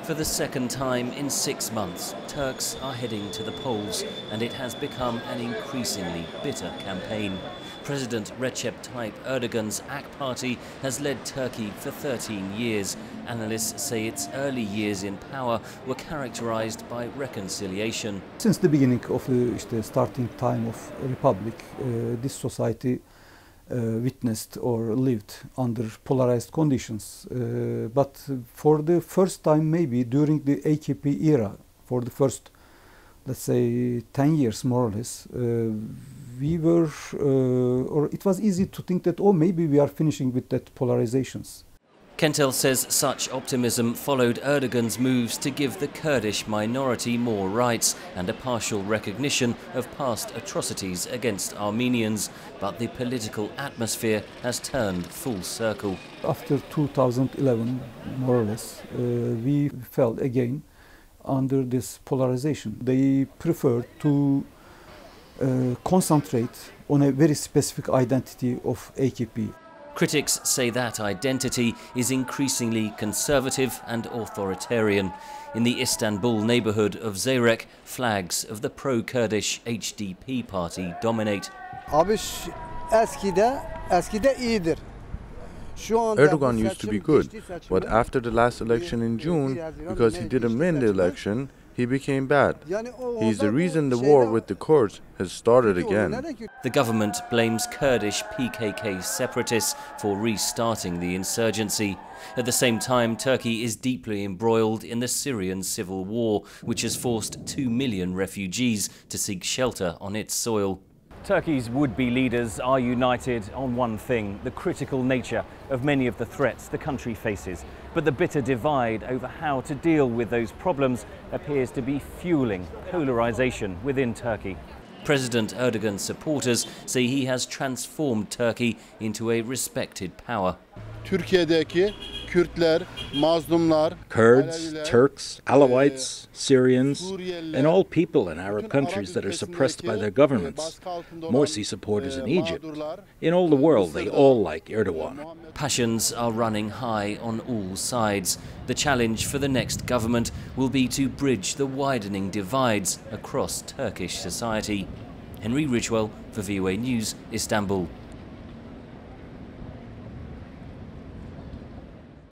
For the second time in 6 months, Turks are heading to the polls, and it has become an increasingly bitter campaign. President Recep Tayyip Erdogan's AK Party has led Turkey for 13 years. Analysts say its early years in power were characterized by reconciliation. Since the beginning of the starting time of Republic, this society witnessed or lived under polarized conditions. But for the first time, maybe during the AKP era, for the first, let's say, 10 years more or less, or it was easy to think that, oh, maybe we are finishing with that polarizations. Kentel says such optimism followed Erdogan's moves to give the Kurdish minority more rights and a partial recognition of past atrocities against Armenians. But the political atmosphere has turned full circle. After 2011, more or less, we fell again under this polarization. They prefer to concentrate on a very specific identity of AKP. Critics say that identity is increasingly conservative and authoritarian. In the Istanbul neighbourhood of Zeyrek, flags of the pro-Kurdish HDP party dominate. Erdogan used to be good, but after the last election in June, because he didn't win the election, he became bad. He's the reason the war with the Kurds has started again. The government blames Kurdish PKK separatists for restarting the insurgency. At the same time, Turkey is deeply embroiled in the Syrian civil war, which has forced 2 million refugees to seek shelter on its soil. Turkey's would-be leaders are united on one thing: the critical nature of many of the threats the country faces. But the bitter divide over how to deal with those problems appears to be fueling polarization within Turkey. President Erdogan's supporters say he has transformed Turkey into a respected power. Kurds, Turks, Alawites, Syrians, and all people in Arab countries that are suppressed by their governments. Morsi supporters in Egypt. In all the world, they all like Erdogan. Passions are running high on all sides. The challenge for the next government will be to bridge the widening divides across Turkish society. Ridgwell for VOA News, Istanbul.